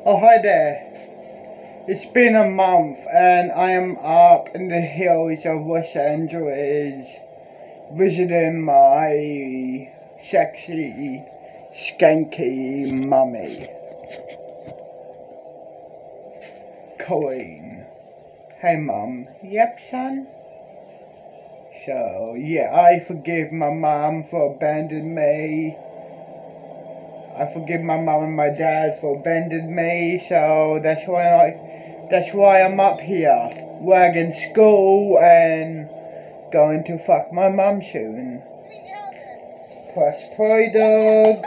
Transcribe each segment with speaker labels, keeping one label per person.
Speaker 1: Oh, hi there. It's been a month and I am up in the hills of Los Angeles visiting my sexy, skanky mummy, Colleen. Hey, Mum. Yep, son? So, yeah, I forgive my mom for abandoning me. I forgive my mom and my dad for abandoning me, so that's why I'm up here, wagging school and going to fuck my mum soon. Press play, dog.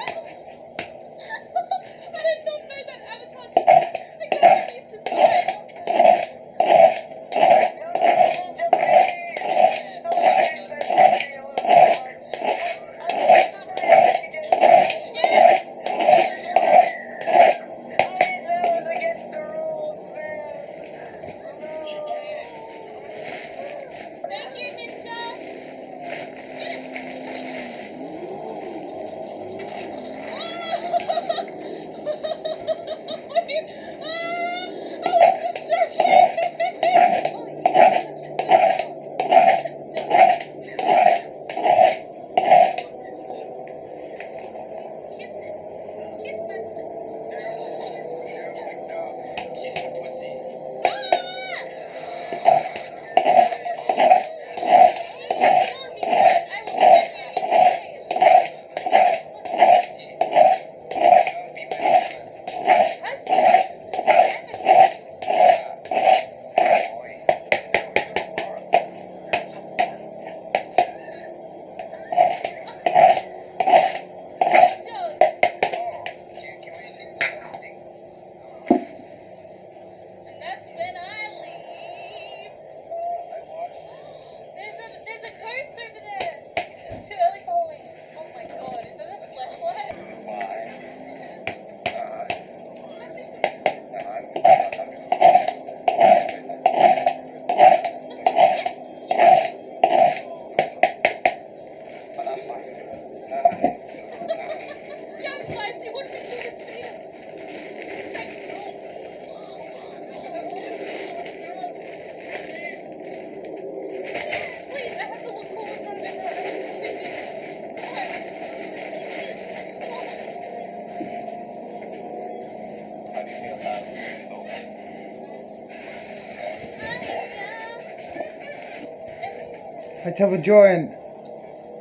Speaker 1: Let's have a joint.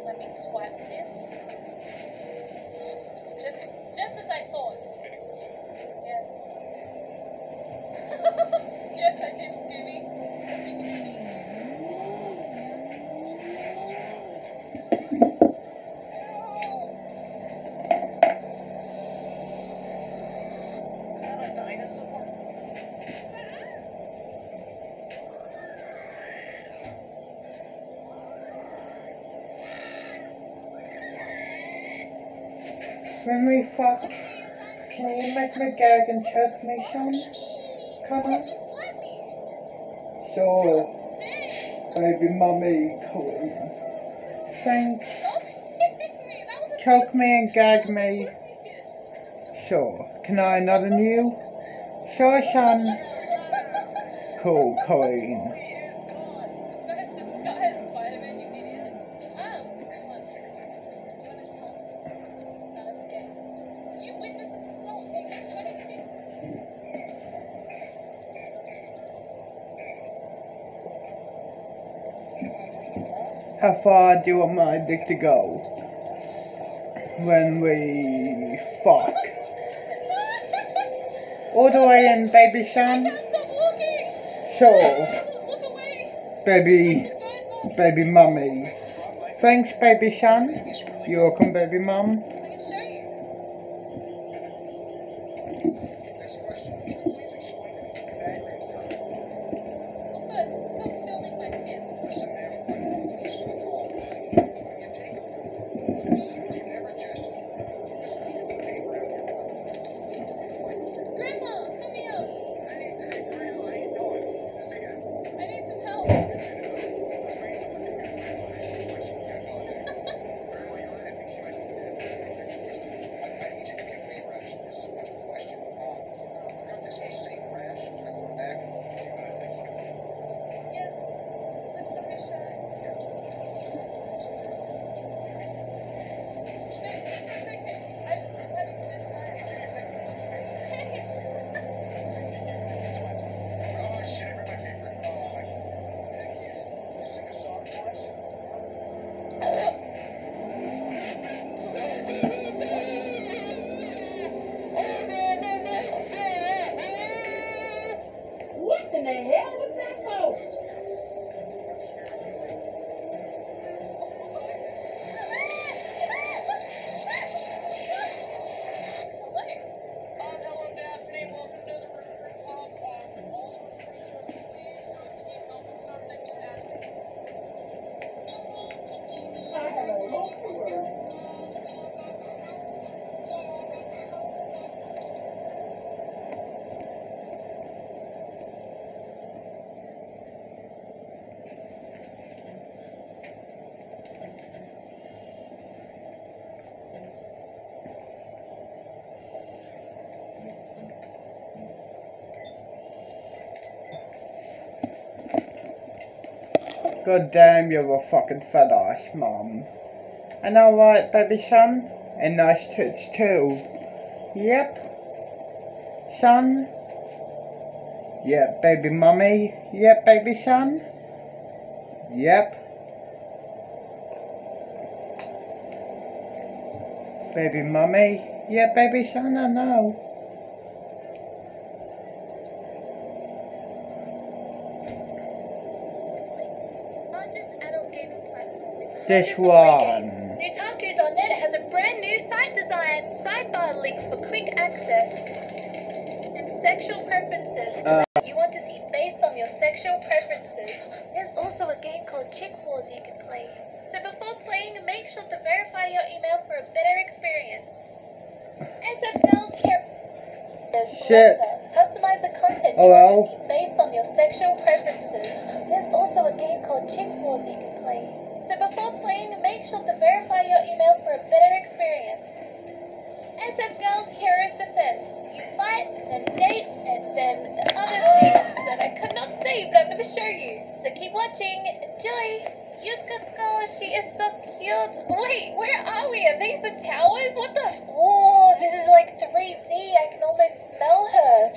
Speaker 2: Let me swipe this. Just as I thought. Yes. Yes, I did, Scooby. You can speak. Is that a dinosaur?
Speaker 1: When we fuck, can you make me gag and choke me, son? Can
Speaker 2: Just let me.
Speaker 1: I? Sure, baby mummy, Colleen. Thanks.
Speaker 2: Stop hitting me. That was a
Speaker 1: Choke me and gag me. Sure. Can I nut on you? Sure, son. Cool, Colleen.
Speaker 2: Nice disguise, Spider-Man, you idiot. Ah, come on. Do you want to tell me? No, that's okay. You witnessed this assault, nigga. What do you think?
Speaker 1: How far do you want my dick to go? When we fuck. All the way in, baby son?
Speaker 2: Can't stop looking.
Speaker 1: Sure,
Speaker 2: Look away.
Speaker 1: baby mummy. Thanks, baby son. You're welcome, baby mum.
Speaker 2: I can show you. Well, first, stop filming my tits. Grandma, come here. I need some help.
Speaker 1: God damn, you're a fucking fat ass, Mum. And alright, baby son? And nice tits too. Yep. Son? Yep, baby mummy. Yep, baby son. Yep. Baby mummy. Yep, baby son, I know. This one.
Speaker 2: Nutaku.net has a brand new site design, sidebar links for quick access, and sexual preferences that you want to see based on your sexual preferences. There's also a game called Chick Wars you can play. So before playing, make sure to verify your email for a better experience. SF Girls Care.
Speaker 1: Shit.
Speaker 2: Customize the content you
Speaker 1: Hello?
Speaker 2: want to see based on your sexual preferences. There's also a game called Chick Wars you can play. So before playing, make sure to verify your email for a better experience. SF Girls Heroes Defense. You fight, then date, and then other things that I could not say, but I'm going to show you. So keep watching. Enjoy. Yukiko, she is so cute. Wait, where are we? Are these the towers? What the? Oh, this is like 3D. I can almost smell her.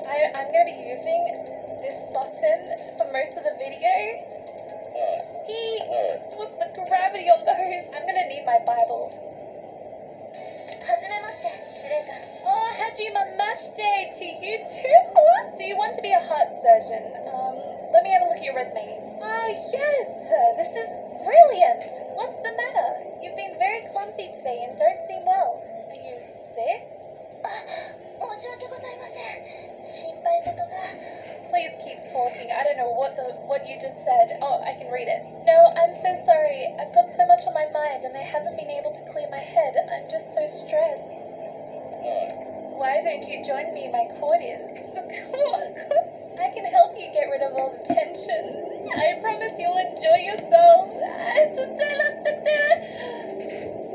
Speaker 2: I'm going to be using this button for most of the video. What's the gravity on those? I'm going to need my Bible. Oh, hajimemashite to you too. So you want to be a heart surgeon. Let me have a look at your resume. Yes, this is brilliant. What's the matter? You've been very clumsy today and don't seem well. Are you sick? Please keep talking. I don't know what you just said. Oh, I can read it. No, I'm so sorry. I've got so much on my mind and I haven't been able to clear my head. I'm just so stressed. Why don't you join me in my quarters? I can help you get rid of all the tension. I promise you'll enjoy yourself.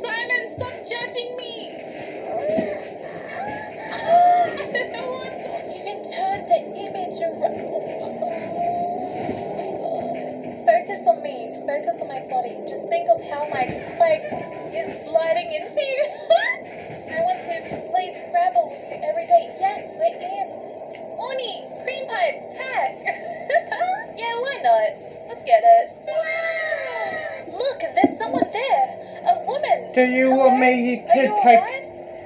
Speaker 2: Simon, stop judging me. You can turn the image around. Focus on me. Focus on my body. Just think of how my bike is sliding into you. I want to play Scrabble with you every day. Yes, we're in. Oni, cream pipe, pack. Yeah, why not? Let's get it. Look, there's someone there. A woman.
Speaker 1: Do you
Speaker 2: Hello?
Speaker 1: want me
Speaker 2: Are you
Speaker 1: to
Speaker 2: alright?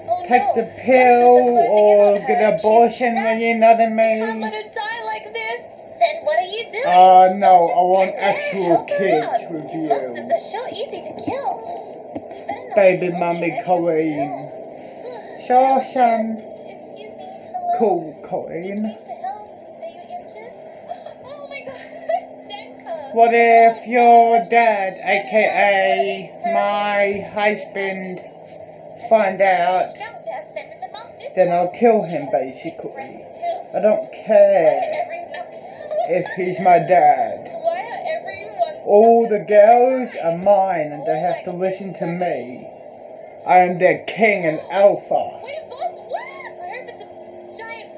Speaker 2: Oh,
Speaker 1: take
Speaker 2: no.
Speaker 1: the pill
Speaker 2: Monsters are closing in
Speaker 1: or
Speaker 2: on her
Speaker 1: get
Speaker 2: and
Speaker 1: an abortion
Speaker 2: she's
Speaker 1: when
Speaker 2: trapped.
Speaker 1: you know what I
Speaker 2: We can't let
Speaker 1: mean?
Speaker 2: her die like this. Then what are you doing?
Speaker 1: No,
Speaker 2: Don't
Speaker 1: I want
Speaker 2: just stand there.
Speaker 1: actual
Speaker 2: Help her
Speaker 1: kids
Speaker 2: out.
Speaker 1: with
Speaker 2: These
Speaker 1: you.
Speaker 2: monsters are so easy to kill. You better not
Speaker 1: Baby
Speaker 2: kill
Speaker 1: mummy
Speaker 2: me.
Speaker 1: Colleen.
Speaker 2: No.
Speaker 1: Sure, son.
Speaker 2: Excuse me. Hello.
Speaker 1: Cool,
Speaker 2: You
Speaker 1: Colleen.
Speaker 2: came to help. Are you injured? Oh my god. Denka.
Speaker 1: What if
Speaker 2: Oh,
Speaker 1: your
Speaker 2: gosh.
Speaker 1: dad,
Speaker 2: Shut it
Speaker 1: aka
Speaker 2: up.
Speaker 1: my husband, find out,
Speaker 2: Strong to have fended them off this
Speaker 1: then
Speaker 2: time.
Speaker 1: I'll kill him
Speaker 2: Impressive
Speaker 1: basically.
Speaker 2: too.
Speaker 1: I don't
Speaker 2: Why are
Speaker 1: care if he's my dad.
Speaker 2: Why are everyone
Speaker 1: All the girls are mine and they have to listen to me. I am their king and alpha.
Speaker 2: Wait, boss, what? I hope it's a giant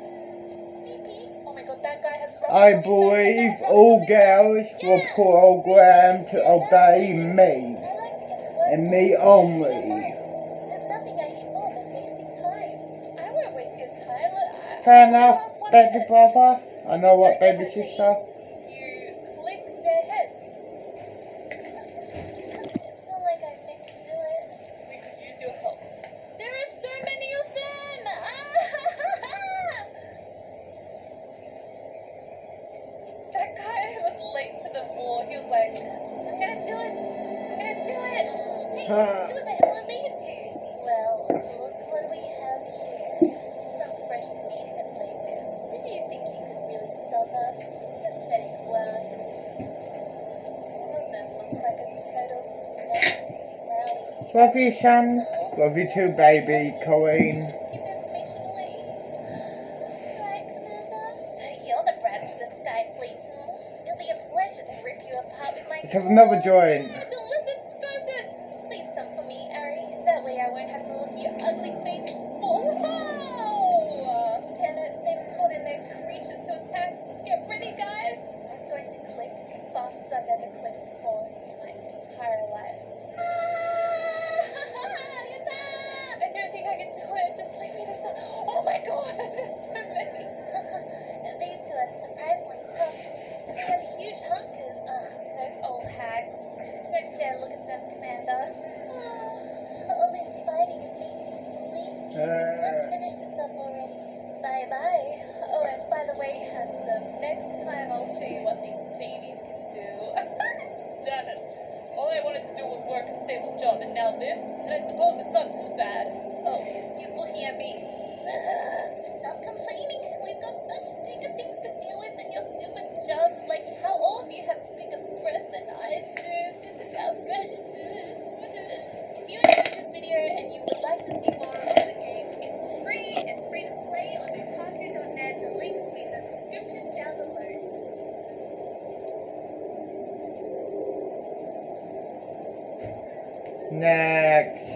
Speaker 2: pee-pee. Oh my god, that guy has
Speaker 1: I believe all girls were programmed to obey me, and me only.
Speaker 2: There's nothing I hate more than wasting time. I won't waste your time.
Speaker 1: Fair enough, baby brother. I know what, baby sister.
Speaker 2: You click their heads. It's not like I meant to do it. We could use your help. There are so many of them! That guy was late to the war. He was like, I'm gonna do it. I'm gonna do it. Hey, who the hell are these two? Well, look what we have here. Some fresh meat to play with. Did you think you could really stop us? Pathetic worms. One of them looks like a total wowie.
Speaker 1: Love you, son. Love you too, baby, Colleen.
Speaker 2: Give information away. Right, Commander? So you're the brats from the Sky Fleet, It'll be a pleasure to rip you apart with my
Speaker 1: Let's have another joint.
Speaker 2: delicious person! Leave some for me, Ari. That way I won't have to look at your ugly face. Oh, wow! Damn it, they've called in their creatures to attack. let's finish this up already. Bye-bye. Oh, and by the way, handsome, next time I'll show you what these babies can do. Damn it. All I wanted to do was work a stable job, and now this? And I suppose it's not too bad. Oh, he's looking at me. Stop complaining. We've got much bigger things to deal with than your stupid job. Like how all of you have bigger breasts than I do. This is outrageous. If you enjoyed this video and you would like to see more of the game, it's free. It's free to play on Nintendo.net. The link will be in the description down below.
Speaker 1: Next.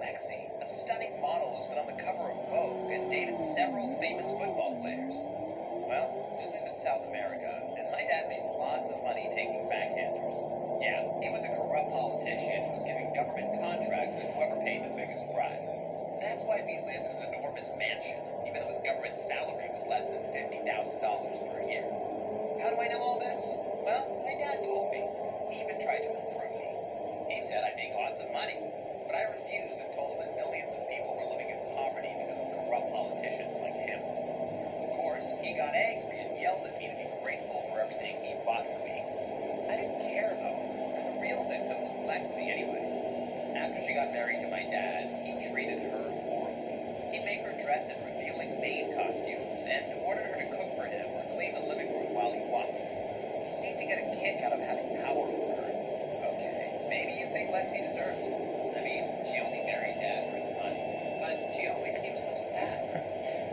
Speaker 3: Lexi, a stunning model who's been on the cover of Vogue and dated several famous football players. Well, we live in South America, and my dad made lots of money taking backhanders. Yeah, he was a corrupt politician who was giving government contracts to whoever paid the biggest bribe. That's why we lived in an enormous mansion, even though his government salary was less than $50,000 per year. How do I know all this? Well, my dad told me. He even tried to improve me. He said I'd make lots of money. But I refused and told him that millions of people were living in poverty because of corrupt politicians like him. Of course, he got angry and yelled at me to be grateful for everything he bought for me. I didn't care, though, and the real victim was Lexi anyway. After she got married to my dad, he treated her horribly. He'd make her dress in revealing maid costumes and ordered her to cook for him or clean the living room while he watched. He seemed to get a kick out of having power over her. Okay, maybe you think Lexi deserved it. She only married Dad for his money, but she always seemed so sad.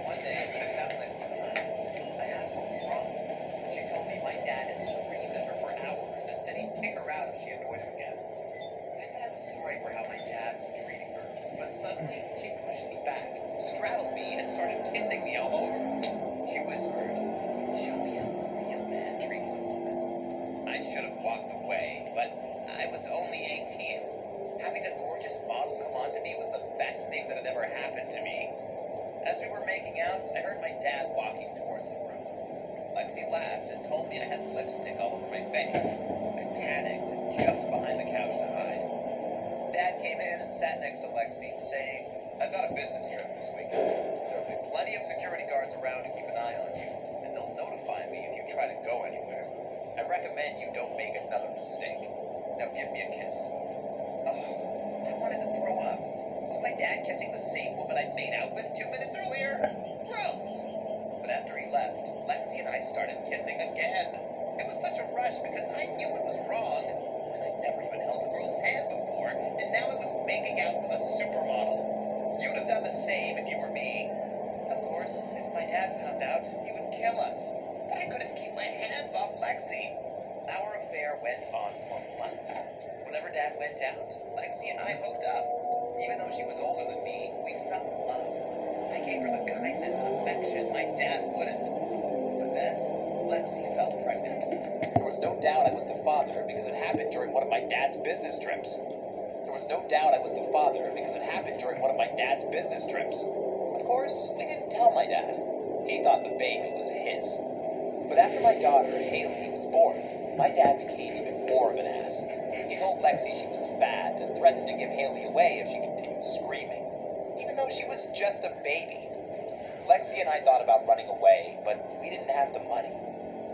Speaker 3: One day, I found Lexi crying. I asked what was wrong, and she told me my dad had screamed at her for hours and said he'd kick her out if she annoyed him again. I said I was sorry for how my dad was treating her, but suddenly she pushed me back, straddled me, and started kissing me all over. She whispered, "Show me how a real man treats a woman." I should have walked away, but I was only 18. Having a gorgeous model come on to me was the best thing that had ever happened to me. As we were making out, I heard my dad walking towards the room. Lexi laughed and told me I had lipstick all over my face. I panicked and jumped behind the couch to hide. Dad came in and sat next to Lexi, saying, "I've got a business trip this weekend. There'll be plenty of security guards around to keep an eye on you, and they'll notify me if you try to go anywhere. I recommend you don't make another mistake. Now give me a kiss." Oh, I wanted to throw up. Was my dad kissing the same woman I'd made out with 2 minutes earlier? Gross! But after he left, Lexi and I started kissing again. It was such a rush because I knew it was wrong, and I'd never even held a girl's hand before, and now I was making out with a supermodel. You'd have done the same if you were me. Of course, if my dad found out, he would kill us. But I couldn't keep my hands off Lexi. Our affair went on for months. Whenever Dad went out, Lexi and I hooked up. Even though she was older than me, we fell in love. I gave her the kindness and affection my dad wouldn't. But then, Lexi fell pregnant. There was no doubt I was the father because it happened during one of my dad's business trips. Of course, we didn't tell my dad. He thought the baby was his. But after my daughter, Haley, was born, my dad became even more of an ass. He told Lexi she was fat and threatened to give Haley away if she continued screaming, even though she was just a baby. Lexi and I thought about running away, but we didn't have the money,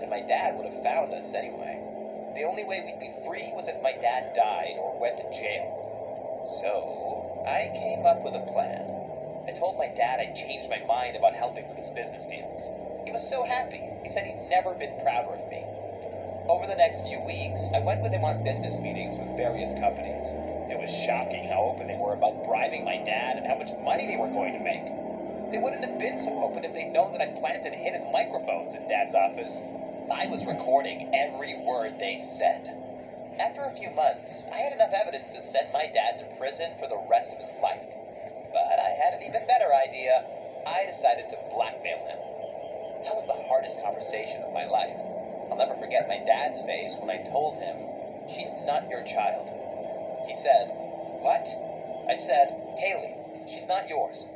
Speaker 3: and my dad would have found us anyway. The only way we'd be free was if my dad died or went to jail. So, I came up with a plan. told my dad I'd changed my mind about helping with his business deals. He was so happy. He said he'd never been prouder of me. Over the next few weeks, I went with him on business meetings with various companies. It was shocking how open they were about bribing my dad and how much money they were going to make. They wouldn't have been so open if they'd known that I planted hidden microphones in Dad's office. I was recording every word they said. After a few months, I had enough evidence to send my dad to prison for the rest of his life. But I had an even better idea. I decided to blackmail him. That was the hardest conversation of my life. I'll never forget my dad's face when I told him, "She's not your child." He said, "What?" I said, "Haley, she's not yours.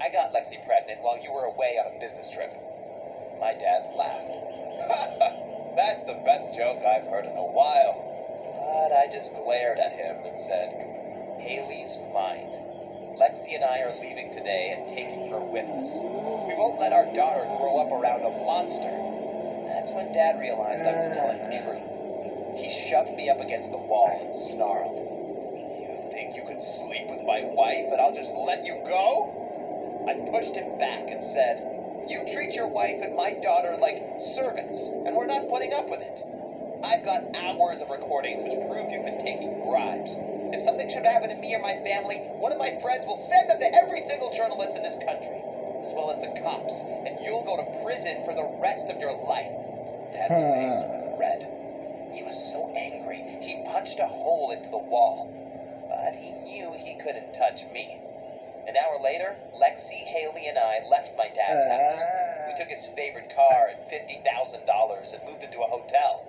Speaker 3: I got Lexi pregnant while you were away on a business trip." My dad laughed. "That's the best joke I've heard in a while." But I just glared at him and said, "Haley's mine. Lexi and I are leaving today and taking her with us. We won't let our daughter grow up around a monster." That's when Dad realized I was telling the truth. He shoved me up against the wall and snarled, "You think you can sleep with my wife and I'll just let you go?" I pushed him back and said, "You treat your wife and my daughter like servants, and we're not putting up with it. I've got hours of recordings which prove you've been taking bribes. If something should happen to me or my family, one of my friends will send them to every single journalist in this country, as well as the cops, and you'll go to prison for the rest of your life." Dad's face went red. He was so angry, he punched a hole into the wall. But he knew he couldn't touch me. An hour later, Lexi, Haley, and I left my dad's house. We took his favorite car and $50,000 and moved into a hotel.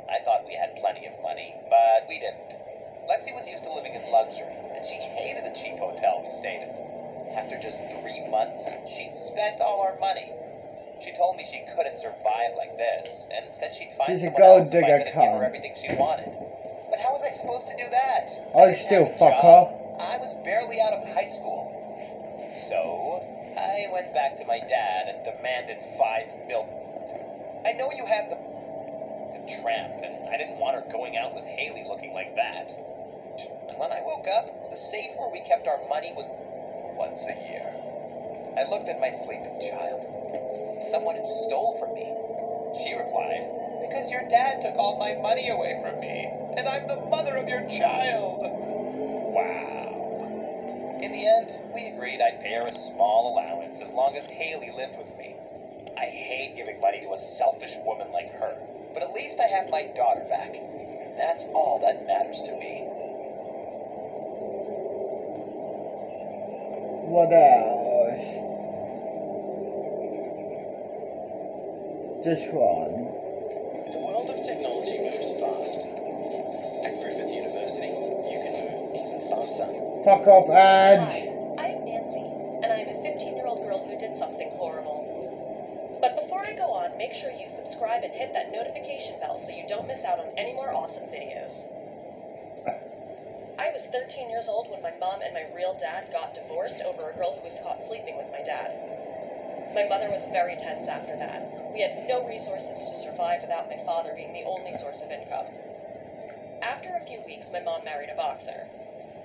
Speaker 3: I thought we had plenty of money, but we didn't. Lexi was used to living in luxury, and she hated the cheap hotel we stayed in. After just 3 months, she'd spent all our money. She told me she couldn't survive like this, and said she'd find
Speaker 1: She's a
Speaker 3: someone
Speaker 1: gold
Speaker 3: else if I
Speaker 1: digger
Speaker 3: couldn't give her
Speaker 1: cunt.
Speaker 3: everything she wanted. But how was I supposed to do that? I
Speaker 1: I'd
Speaker 3: didn't
Speaker 1: still
Speaker 3: have a
Speaker 1: fuck
Speaker 3: job.
Speaker 1: her.
Speaker 3: I was barely out of high school. So, I went back to my dad and demanded $5 million. I know you have the tramp, and I didn't want her going out with Haley looking like that. And when I woke up, the safe where we kept our money was once a year. I looked at my sleeping child. Someone who stole from me. She replied, "Because your dad took all my money away from me, and I'm the mother of your child." Wow. In the end, we agreed I'd pay her a small allowance as long as Haley lived with me. I hate giving money to a selfish woman like her, but at least I have my daughter back, and that's all that matters to me.
Speaker 1: What else? This one.
Speaker 4: The world of technology moves fast. At Griffith University, you can move even faster.
Speaker 1: Fuck off,
Speaker 5: Hi,
Speaker 1: Edge.
Speaker 5: I'm Nancy, and I'm a 15-year-old girl who did something horrible. But before I go on, make sure you subscribe and hit that notification bell so you don't miss out on any more awesome videos. I was 13 years old when my mom and my real dad got divorced over a girl who was caught sleeping with my dad. My mother was very tense after that. We had no resources to survive without my father being the only source of income. After a few weeks, my mom married a boxer.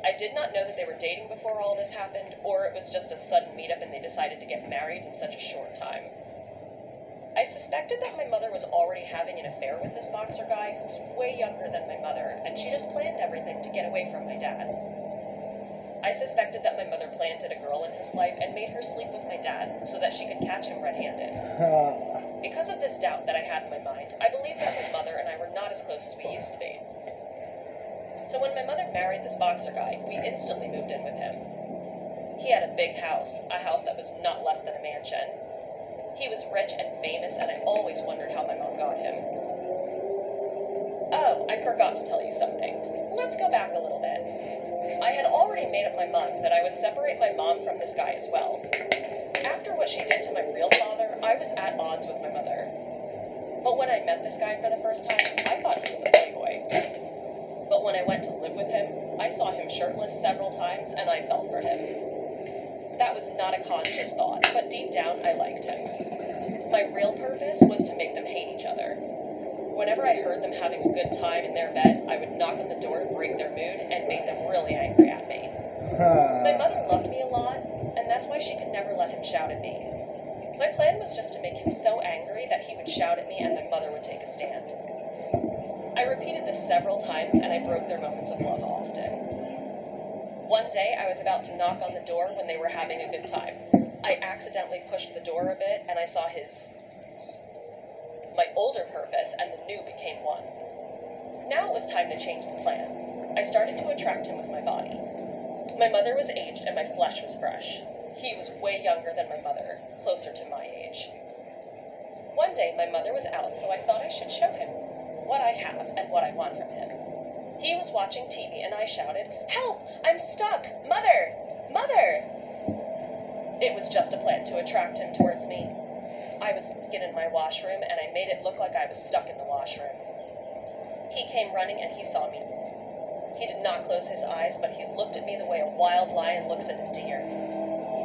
Speaker 5: I did not know that they were dating before all this happened, or it was just a sudden meetup and they decided to get married in such a short time. I suspected that my mother was already having an affair with this boxer guy who was way younger than my mother, and she just planned everything to get away from my dad. I suspected that my mother planted a girl in his life and made her sleep with my dad so that she could catch him red-handed. Because of this doubt that I had in my mind, I believed that my mother and I were not as close as we used to be. So when my mother married this boxer guy, we instantly moved in with him. He had a big house, a house that was not less than a mansion. He was rich and famous, and I always wondered how my mom got him. Oh, I forgot to tell you something. Let's go back a little bit. I had already made up my mind that I would separate my mom from this guy as well. After what she did to my real father, I was at odds with my mother. But when I met this guy for the first time, I thought he was a playboy. But when I went to live with him, I saw him shirtless several times, and I fell for him. That was not a conscious thought, but deep down, I liked him. My real purpose was to make them hate each other. Whenever I heard them having a good time in their bed, I would knock on the door to break their mood and make them really angry at me. My mother loved me a lot, and that That's why she could never let him shout at me. My plan was just to make him so angry that he would shout at me and my mother would take a stand. I repeated this several times and I broke their moments of love often. One day I was about to knock on the door when they were having a good time. I accidentally pushed the door a bit and I saw my older purpose and the new became one. Now it was time to change the plan. I started to attract him with my body. My mother was aged and my flesh was fresh. He was way younger than my mother, closer to my age. One day my mother was out, so I thought I should show him what I have and what I want from him. He was watching TV and I shouted, "Help! I'm stuck! Mother! Mother!" It was just a plan to attract him towards me. I was in my washroom and I made it look like I was stuck in the washroom. He came running and he saw me. He did not close his eyes, but he looked at me the way a wild lion looks at a deer.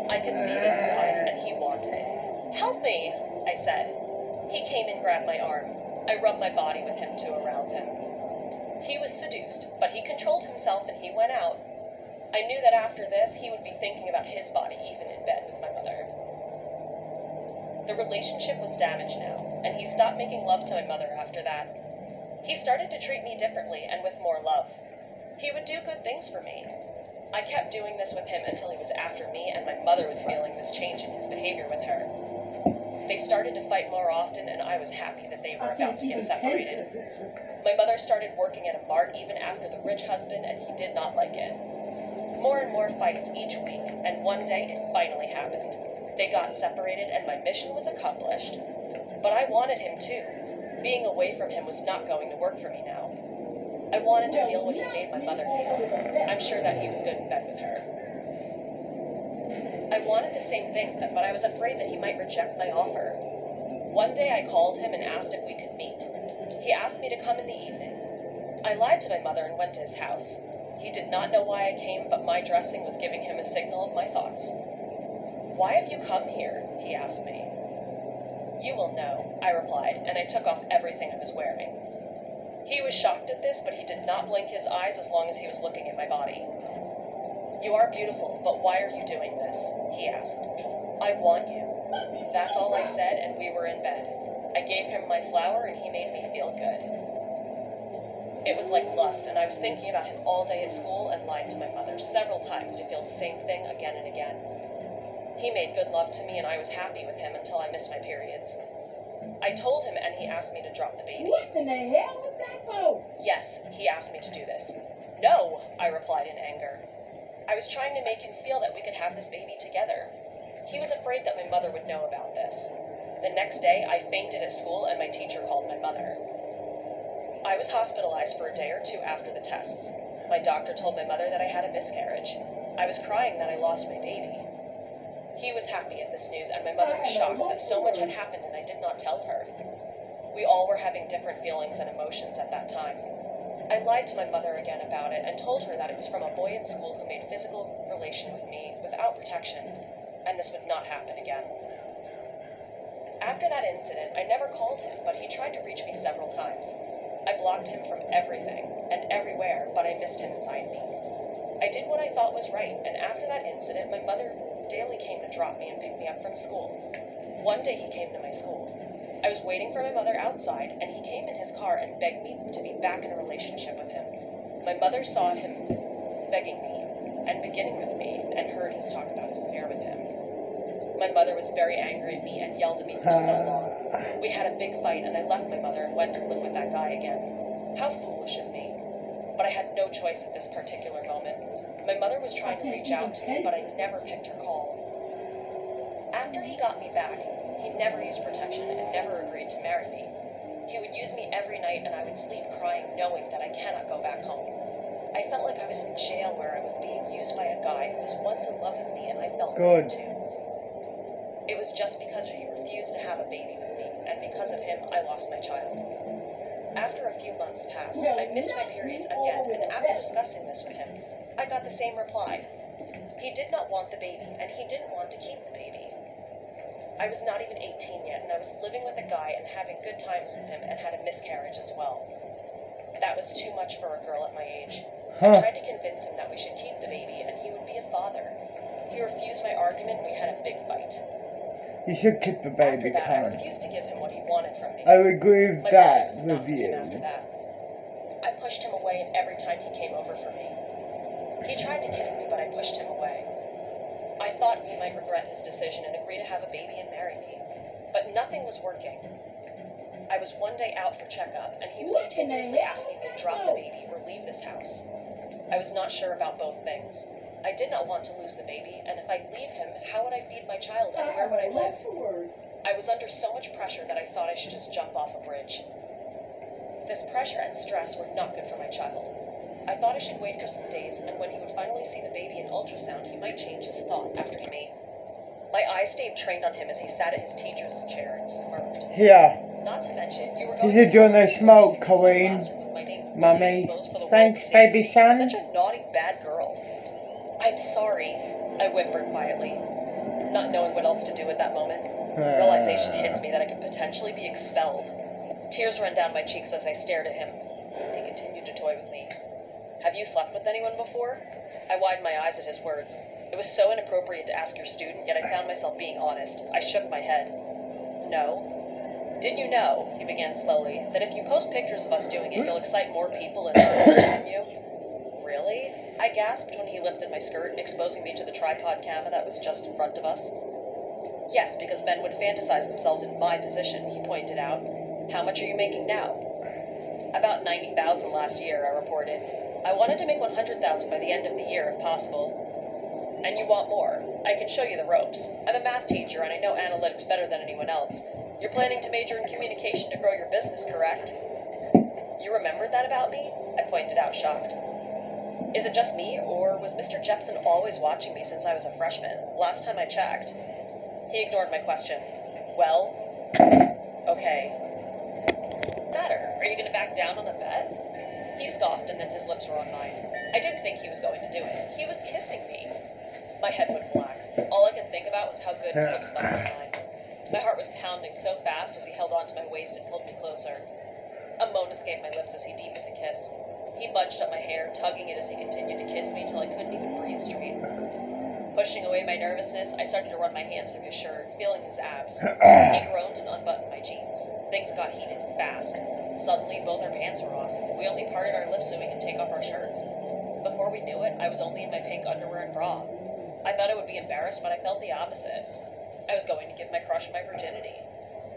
Speaker 5: I could see it in his eyes and he wanted. "Help me," I said. He came and grabbed my arm. I rubbed my body with him to arouse him. He was seduced, but he controlled himself and he went out. I knew that after this, he would be thinking about his body even in bed with my mother. The relationship was damaged now, and he stopped making love to my mother after that. He started to treat me differently and with more love. He would do good things for me. I kept doing this with him until he was after me and my mother was feeling this change in his behavior with her. They started to fight more often and I was happy that they were about to get separated. My mother started working at a mart even after the rich husband and he did not like it. More and more fights each week, and one day it finally happened. They got separated and my mission was accomplished. But I wanted him too. Being away from him was not going to work for me now. I wanted to feel what he made my mother feel. I'm sure that he was good in bed with her. I wanted the same thing, but I was afraid that he might reject my offer. One day I called him and asked if we could meet. He asked me to come in the evening. I lied to my mother and went to his house. He did not know why I came, but my dressing was giving him a signal of my thoughts. "Why have you come here?" he asked me. "You will know," I replied, and I took off everything I was wearing. He was shocked at this, but he did not blink his eyes as long as he was looking at my body. "You are beautiful, but why are you doing this?" he asked. "I want you." That's all I said, and we were in bed. I gave him my flower, and he made me feel good. It was like lust, and I was thinking about him all day at school and lied to my mother several times to feel the same thing again and again. He made good love to me, and I was happy with him until I missed my periods. I told him, and he asked me to drop the baby.
Speaker 6: What in the hell was that for?
Speaker 5: Yes, he asked me to do this. "No," I replied in anger. I was trying to make him feel that we could have this baby together. He was afraid that my mother would know about this. The next day, I fainted at school, and my teacher called my mother. I was hospitalized for a day or two after the tests. My doctor told my mother that I had a miscarriage. I was crying that I lost my baby. He was happy at this news, and my mother was shocked that so much had happened and I did not tell her. We all were having different feelings and emotions at that time. I lied to my mother again about it and told her that it was from a boy in school who made physical relation with me without protection, and this would not happen again. After that incident, I never called him, but he tried to reach me several times. I blocked him from everything and everywhere, but I missed him inside me. I did what I thought was right, and after that incident, my mother daily came to drop me and pick me up from school. One day he came to my school. I was waiting for my mother outside, and he came in his car and begged me to be back in a relationship with him. My mother saw him begging me and beginning with me and heard his talk about his affair with him. My mother was very angry at me and yelled at me for so long. We had a big fight, and I left my mother and went to live with that guy again. How foolish of me. But I had no choice at this particular moment. My mother was trying to reach out to me, but I never picked her call. After he got me back, he never used protection and never agreed to marry me. He would use me every night, and I would sleep crying, knowing that I cannot go back home. I felt like I was in jail where I was being used by a guy who was once in love with me, and I felt
Speaker 1: Good.
Speaker 5: too. It was just because he refused to have a baby with me, and because of him, I lost my child. After a few months passed, I missed my periods again, and after discussing this with him, I got the same reply. He did not want the baby, and he didn't want to keep the baby. I was not even 18 yet, and I was living with a guy and having good times with him and had a miscarriage as well. That was too much for a girl at my age. I tried to convince him that we should keep the baby and he would be a father. He refused my argument, we had a big fight.
Speaker 1: You should keep the
Speaker 5: After
Speaker 1: baby
Speaker 5: that, I
Speaker 1: calm.
Speaker 5: refused to give him what he wanted from me.
Speaker 1: I agree with
Speaker 5: My
Speaker 1: that
Speaker 5: body was not
Speaker 1: with
Speaker 5: for him after
Speaker 1: you.
Speaker 5: that. I pushed him away, and every time he came over for me, he tried to kiss me, but I pushed him away. I thought he might regret his decision and agree to have a baby and marry me, but nothing was working. I was one day out for checkup, and he was
Speaker 6: What in the
Speaker 5: continuously
Speaker 6: hell?
Speaker 5: asking me to drop the baby or leave this house. I was not sure about both things. I did not want to lose the baby, and if I leave him, how would I feed my child and where would I live? I was under so much pressure that I thought I should just jump off a bridge. This pressure and stress were not good for my child. I thought I should wait for some days, and when he would finally see the baby in ultrasound, he might change his thought after me. My eyes stayed trained on him as he sat at his teacher's chair and smirked.
Speaker 1: Here,
Speaker 5: Not to mention, you were
Speaker 1: you
Speaker 5: going
Speaker 1: should
Speaker 5: to
Speaker 1: do no smoke,
Speaker 5: my
Speaker 1: Colleen.
Speaker 5: classroom with my name fully
Speaker 1: Mummy.
Speaker 5: exposed for the world
Speaker 1: Thanks,
Speaker 5: to see.
Speaker 1: baby son.
Speaker 5: Such a naughty, bad girl. I'm sorry, I whimpered quietly, not knowing what else to do at that moment. Realization hits me that I could potentially be expelled. Tears ran down my cheeks as I stared at him. He continued to toy with me. Have you slept with anyone before? I widened my eyes at his words. It was so inappropriate to ask your student, yet I found myself being honest. I shook my head. No. Did you know, he began slowly, that if you post pictures of us doing it, you'll excite more people and from you? Really? I gasped when he lifted my skirt, exposing me to the tripod camera that was just in front of us. Yes, because men would fantasize themselves in my position, he pointed out. How much are you making now? About 90,000 last year, I reported. I wanted to make 100,000 by the end of the year, if possible. And you want more? I can show you the ropes. I'm a math teacher, and I know analytics better than anyone else. You're planning to major in communication to grow your business, correct? You remembered that about me? I pointed out, shocked. Is it just me, or was Mr. Jepson always watching me since I was a freshman? Last time I checked. He ignored my question. Well, okay. Matter? Are you going to back down on the bet? He scoffed, and then his lips were on mine. I didn't think he was going to do it. He was kissing me. My head went black. All I could think about was how good his lips felt on mine. My heart was pounding so fast as he held onto my waist and pulled me closer. A moan escaped my lips as he deepened the kiss. He bunched up my hair, tugging it as he continued to kiss me till I couldn't even breathe straight. Pushing away my nervousness, I started to run my hands through his shirt, feeling his abs. He groaned and unbuttoned my jeans. Things got heated fast. Suddenly, both our pants were off. We only parted our lips so we could take off our shirts. Before we knew it, I was only in my pink underwear and bra. I thought I would be embarrassed, but I felt the opposite. I was going to give my crush my virginity.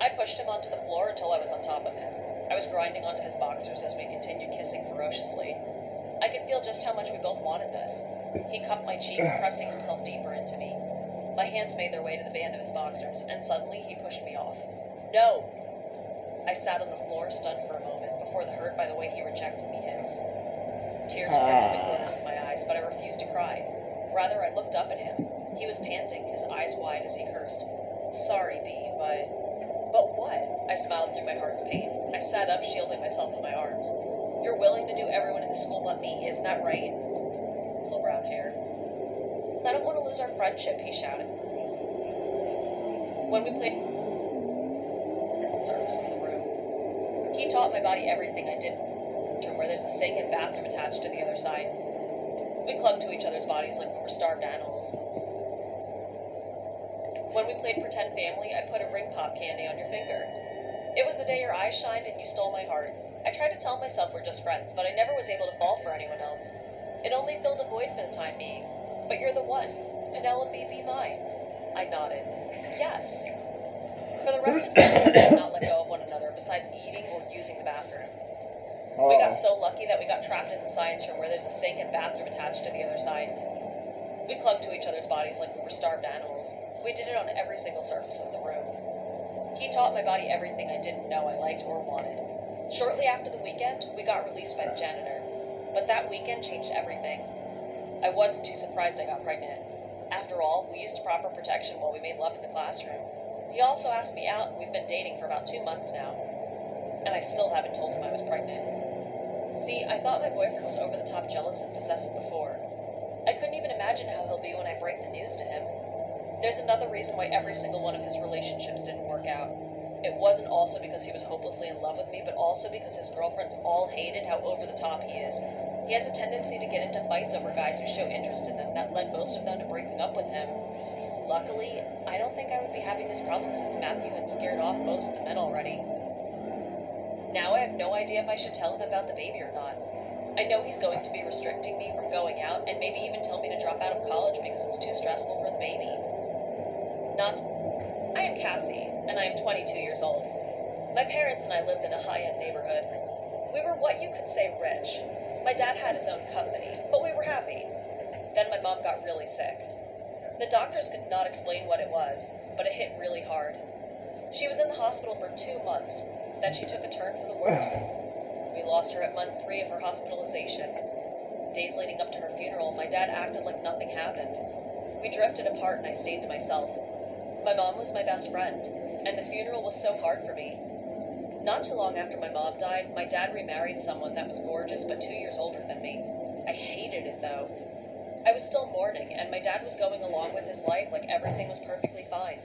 Speaker 5: I pushed him onto the floor until I was on top of him. I was grinding onto his boxers as we continued kissing ferociously. I could feel just how much we both wanted this. He cupped my cheeks, pressing himself deeper into me. My hands made their way to the band of his boxers, and suddenly he pushed me off. No! I sat on the floor, stunned for a moment, before the hurt by the way he rejected me hits. Tears ran to the corners of my eyes, but I refused to cry. Rather, I looked up at him. He was panting, his eyes wide as he cursed. Sorry, B, but... But what? I smiled through my heart's pain. I sat up, shielding myself in my arms. You're willing to do everyone in the school but me, isn't that right? Little brown hair. I don't want to lose our friendship, he shouted. When we played surface of the room, he taught my body everything I did, where there's a sink and bathroom attached to the other side. We clung to each other's bodies like we were starved animals. When we played Pretend Family, I put a ring pop candy on your finger. It was the day your eyes shined and you stole my heart. I tried to tell myself we're just friends, but I never was able to fall for anyone else. It only filled a void for the time being. But you're the one. Penelope, be mine. I nodded. Yes. For the rest of summer, we did not let go of one another, besides eating or using the bathroom. We got so lucky that we got trapped in the science room where there's a sink and bathroom attached to the other side. We clung to each other's bodies like we were starved animals. We did it on every single surface of the room. He taught my body everything I didn't know I liked or wanted. Shortly after the weekend, we got released by the janitor. But that weekend changed everything. I wasn't too surprised I got pregnant. After all, we used proper protection while we made love in the classroom. He also asked me out, and we've been dating for about 2 months now. And I still haven't told him I was pregnant. See, I thought my boyfriend was over-the-top jealous and possessive before. I couldn't even imagine how he'll be when I break the news to him. There's another reason why every single one of his relationships didn't work out. It wasn't also because he was hopelessly in love with me, but also because his girlfriends all hated how over-the-top he is. He has a tendency to get into fights over guys who show interest in them that led most of them to breaking up with him. Luckily, I don't think I would be having this problem since Matthew had scared off most of the men already. Now I have no idea if I should tell him about the baby or not. I know he's going to be restricting me from going out and maybe even tell me to drop out of college because it's too stressful for the baby. I am Cassie, and I am 22 years old. My parents and I lived in a high-end neighborhood. We were what you could say rich. My dad had his own company, but we were happy. Then my mom got really sick. The doctors could not explain what it was, but it hit really hard. She was in the hospital for 2 months. Then she took a turn for the worse. We lost her at month 3 of her hospitalization. Days leading up to her funeral, my dad acted like nothing happened. We drifted apart and I stayed to myself. My mom was my best friend, and the funeral was so hard for me. Not too long after my mom died, my dad remarried someone that was gorgeous but 2 years older than me. I hated it though. I was still mourning, and my dad was going along with his life like everything was perfectly fine.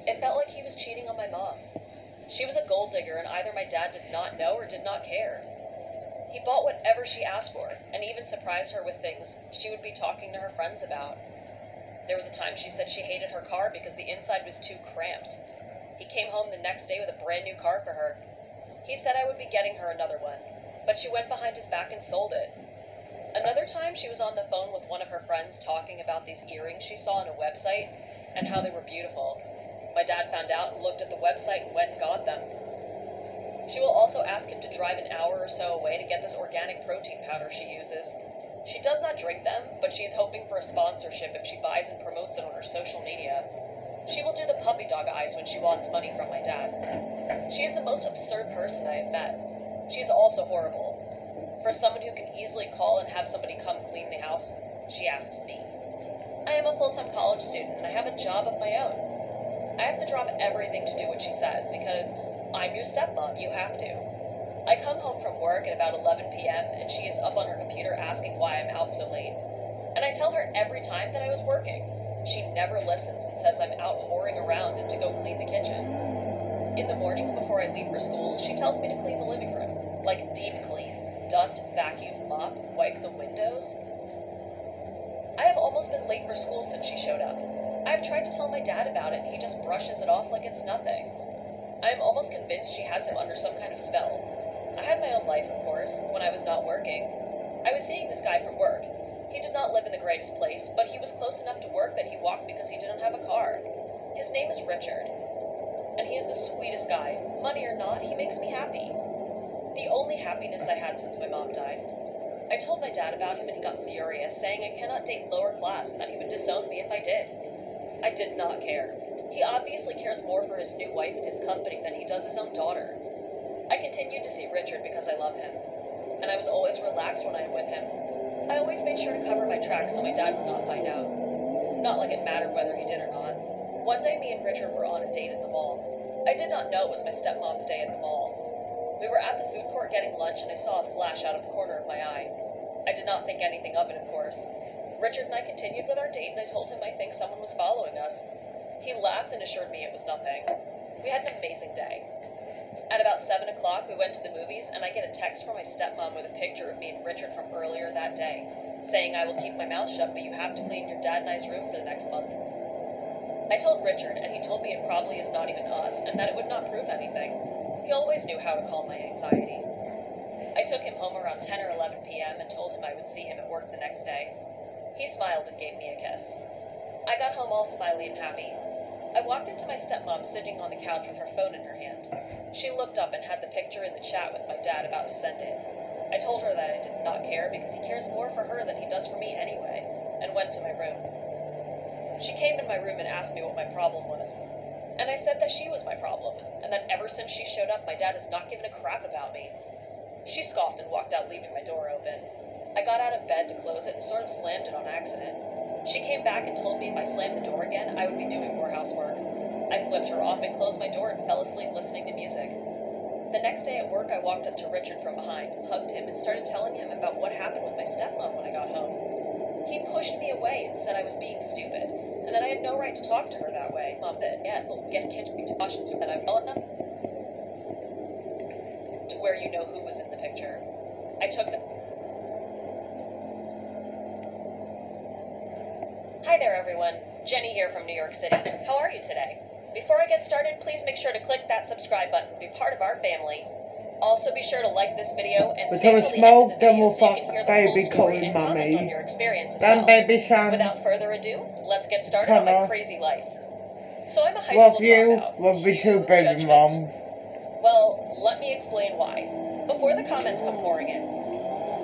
Speaker 5: It felt like he was cheating on my mom. She was a gold digger, and either my dad did not know or did not care. He bought whatever she asked for, and even surprised her with things she would be talking to her friends about. There was a time she said she hated her car because the inside was too cramped. He came home the next day with a brand new car for her. He said I would be getting her another one, but she went behind his back and sold it. Another time she was on the phone with one of her friends talking about these earrings she saw on a website and how they were beautiful. My dad found out and looked at the website and went and got them. She will also ask him to drive an hour or so away to get this organic protein powder she uses. She does not drink them, but she is hoping for a sponsorship if she buys and promotes it on her social media. She will do the puppy dog eyes when she wants money from my dad. She is the most absurd person I have met. She is also horrible. For someone who can easily call and have somebody come clean the house, she asks me. I am a full-time college student and I have a job of my own. I have to drop everything to do what she says because I'm your stepmom, you have to. I come home from work at about 11 p.m. and she is up on her computer asking why I'm out so late. And I tell her every time that I was working. She never listens and says I'm out whoring around and to go clean the kitchen. In the mornings before I leave for school, she tells me to clean the living room, like deep clean. Dust, vacuum, mop, wipe the windows. I have almost been late for school since she showed up. I have tried to tell my dad about it and he just brushes it off like it's nothing. I am almost convinced she has him under some kind of spell. I had my own life, of course, when I was not working. I was seeing this guy from work. He did not live in the greatest place, but he was close enough to work that he walked because he didn't have a car. His name is Richard, and he is the sweetest guy. Money or not, he makes me happy. The only happiness I had since my mom died. I told my dad about him and he got furious, saying I cannot date lower class and that he would disown me if I did. I did not care. He obviously cares more for his new wife and his company than he does his own daughter. I continued to see Richard because I love him, and I was always relaxed when I am with him. I always made sure to cover my tracks so my dad would not find out. Not like it mattered whether he did or not. One day me and Richard were on a date at the mall. I did not know it was my stepmom's day at the mall. We were at the food court getting lunch and I saw a flash out of the corner of my eye. I did not think anything of it, of course. Richard and I continued with our date and I told him I think someone was following us. He laughed and assured me it was nothing. We had an amazing day. At about 7 o'clock, we went to the movies, and I get a text from my stepmom with a picture of me and Richard from earlier that day, saying I will keep my mouth shut, but you have to clean your dad and I's room for the next month. I told Richard, and he told me it probably is not even us, and that it would not prove anything. He always knew how to calm my anxiety. I took him home around 10 or 11 p.m. and told him I would see him at work the next day. He smiled and gave me a kiss. I got home all smiley and happy. I walked into my stepmom sitting on the couch with her phone in her hand. She looked up and had the picture in the chat with my dad about to send it. I told her that I did not care because he cares more for her than he does for me anyway, and went to my room. She came in my room and asked me what my problem was, and I said that she was my problem, and that ever since she showed up, my dad has not given a crap about me. She scoffed and walked out, leaving my door open. I got out of bed to close it and sort of slammed it on accident. She came back and told me if I slammed the door again, I would be doing more housework. I flipped her off and closed my door and fell asleep listening to music. The next day at work, I walked up to Richard from behind, hugged him, and started telling him about what happened with my stepmom when I got home. He pushed me away and said I was being stupid, and that I had no right to talk to her that way. Mom, that they'll get kids to caution so that I'm well enough to where you know who was in the picture. I took the... Hi there, everyone. Jenny here from New York City. How are you today? Before I get started, please make sure to click that subscribe button to be part of our family. Also, be sure to like this video and stay till the end of the video so you can hear the full story and comment on your experience as well.
Speaker 1: Baby son.
Speaker 5: Without further ado, let's get started on
Speaker 1: Connor.
Speaker 5: my crazy life. So I'm a high school dropout.
Speaker 1: Love you too,
Speaker 5: Huge
Speaker 1: baby
Speaker 5: judgment.
Speaker 1: mom.
Speaker 5: Well, let me explain why. Before the comments come pouring in.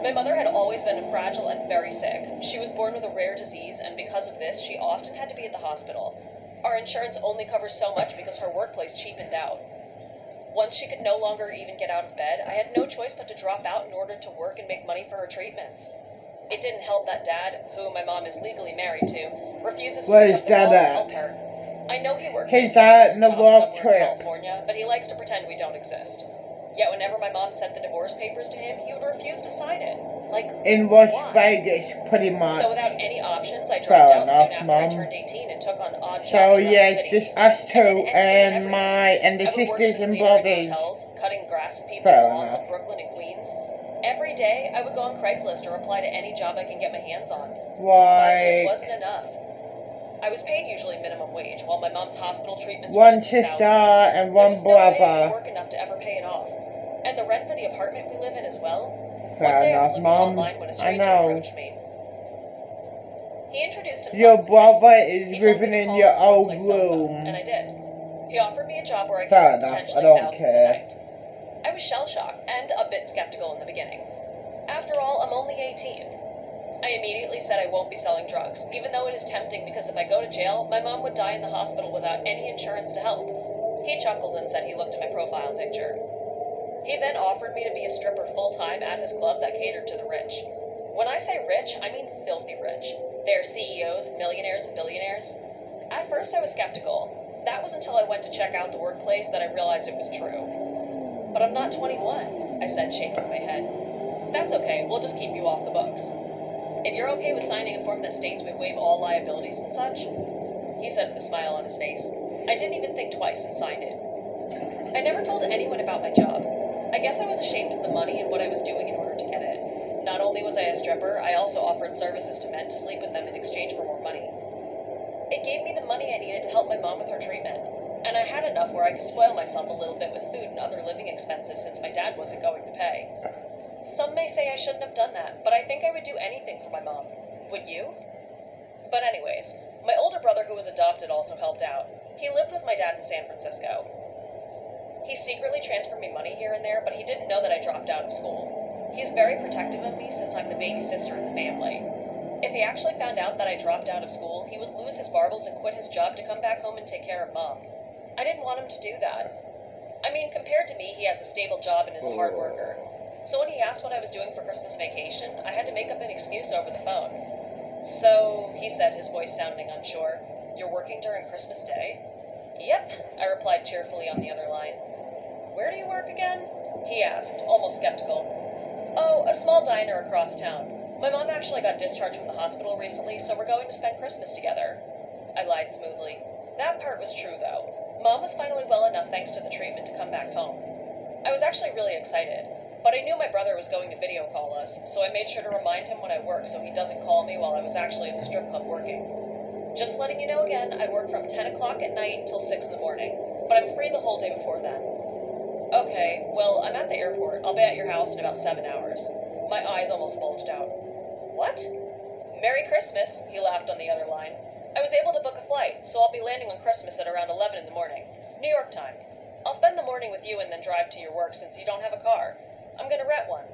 Speaker 5: My mother had always been fragile and very sick. She was born with a rare disease, and because of this, she often had to be at the hospital. Our insurance only covers so much because her workplace cheapened out. Once she could no longer even get out of bed, I had no choice but to drop out in order to work and make money for her treatments. It didn't help that Dad, who my mom is legally married to, refuses to
Speaker 1: Where's
Speaker 5: pick up the ball
Speaker 1: Dad
Speaker 5: and
Speaker 1: at?
Speaker 5: help her. I know he works
Speaker 1: He's
Speaker 5: at
Speaker 1: out in the
Speaker 5: job
Speaker 1: work
Speaker 5: somewhere in
Speaker 1: trip.
Speaker 5: California, but he likes to pretend we don't exist. Yet whenever my mom sent the divorce papers to him, he would refuse to sign it. Like,
Speaker 1: In Las
Speaker 5: why?
Speaker 1: Vegas, pretty much.
Speaker 5: So without any options, I
Speaker 1: Fair
Speaker 5: dropped out
Speaker 1: enough,
Speaker 5: soon after I
Speaker 1: Mom.
Speaker 5: turned 18 and took on odd jobs
Speaker 1: So
Speaker 5: around
Speaker 1: yeah,
Speaker 5: the
Speaker 1: it's
Speaker 5: city.
Speaker 1: just us
Speaker 5: I did
Speaker 1: two
Speaker 5: anything
Speaker 1: and
Speaker 5: everything.
Speaker 1: the
Speaker 5: I would work
Speaker 1: sisters
Speaker 5: as a
Speaker 1: and
Speaker 5: cleaner in
Speaker 1: brothers.
Speaker 5: hotels, cutting grass in people's
Speaker 1: Fair
Speaker 5: lawns
Speaker 1: enough.
Speaker 5: of Brooklyn and Queens. Every day, I would go on Craigslist or apply to any job I can get my hands on. But it
Speaker 1: Like
Speaker 5: wasn't enough. I was paid usually minimum wage, while my mom's hospital treatments
Speaker 1: one
Speaker 5: were in the
Speaker 1: sister
Speaker 5: thousands.
Speaker 1: and
Speaker 5: There
Speaker 1: one
Speaker 5: was no way I could
Speaker 1: brother.
Speaker 5: work enough to ever pay it off. And the rent for the apartment we live in as well. One
Speaker 1: Fair
Speaker 5: day I was
Speaker 1: enough,
Speaker 5: looking
Speaker 1: Mom.
Speaker 5: online when a
Speaker 1: I
Speaker 5: stranger
Speaker 1: know.
Speaker 5: approached me. He introduced himself
Speaker 1: Your
Speaker 5: as Kenny.
Speaker 1: brother
Speaker 5: He
Speaker 1: is
Speaker 5: told me
Speaker 1: living
Speaker 5: to
Speaker 1: in
Speaker 5: call
Speaker 1: your
Speaker 5: his
Speaker 1: old
Speaker 5: workplace cell phone, and I
Speaker 1: room.
Speaker 5: did. He offered me a job where I could
Speaker 1: Fair
Speaker 5: earn
Speaker 1: enough, I
Speaker 5: potentially
Speaker 1: don't
Speaker 5: thousands a
Speaker 1: care.
Speaker 5: night. I was shell-shocked and a bit skeptical in the beginning. After all, I'm only 18. I immediately said I won't be selling drugs, even though it is tempting because if I go to jail, my mom would die in the hospital without any insurance to help. He chuckled and said he looked at my profile picture. He then offered me to be a stripper full-time at his club that catered to the rich. When I say rich, I mean filthy rich. They're CEOs, millionaires, and billionaires. At first I was skeptical. That was until I went to check out the workplace that I realized it was true. But I'm not 21, I said, shaking my head. That's okay, we'll just keep you off the books. If you're okay with signing a form that states we waive all liabilities and such, he said with a smile on his face. I didn't even think twice and signed it. I never told anyone about my job. I guess I was ashamed of the money and what I was doing in order to get it. Not only was I a stripper, I also offered services to men to sleep with them in exchange for more money. It gave me the money I needed to help my mom with her treatment, and I had enough where I could spoil myself a little bit with food and other living expenses since my dad wasn't going to pay. Some may say I shouldn't have done that, but I think I would do anything for my mom. Would you? But anyways, my older brother who was adopted also helped out. He lived with my dad in San Francisco. He secretly transferred me money here and there, but he didn't know that I dropped out of school. He's very protective of me since I'm the baby sister in the family. If he actually found out that I dropped out of school, he would lose his marbles and quit his job to come back home and take care of Mom. I didn't want him to do that. I mean, compared to me, he has a stable job and is a hard worker. So when he asked what I was doing for Christmas vacation, I had to make up an excuse over the phone. So, he said, his voice sounding unsure, "You're working during Christmas Day?" "Yep," I replied cheerfully on the other line. "Where do you work again?" he asked, almost skeptical. "Oh, a small diner across town. My mom actually got discharged from the hospital recently, so we're going to spend Christmas together." I lied smoothly. That part was true, though. Mom was finally well enough thanks to the treatment to come back home. I was actually really excited, but I knew my brother was going to video call us, so I made sure to remind him when I worked so he doesn't call me while I was actually at the strip club working. Just letting you know again, I work from 10 o'clock at night till 6 in the morning, but I'm free the whole day before then. "Okay, well, I'm at the airport. I'll be at your house in about 7 hours. My eyes almost bulged out. "What?" "Merry Christmas," he laughed on the other line. "I was able to book a flight, so I'll be landing on Christmas at around 11 in the morning. New York time. I'll spend the morning with you and then drive to your work since you don't have a car. I'm gonna rent one."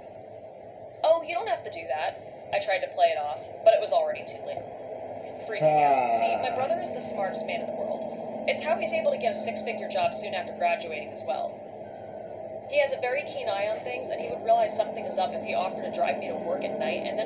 Speaker 5: "Oh, you don't have to do that." I tried to play it off, but it was already too late. Freaking out. See, my brother is the smartest man in the world. It's how he's able to get a six-figure job soon after graduating as well. He has a very keen eye on things, and he would realize something is up if he offered to drive me to work at night and then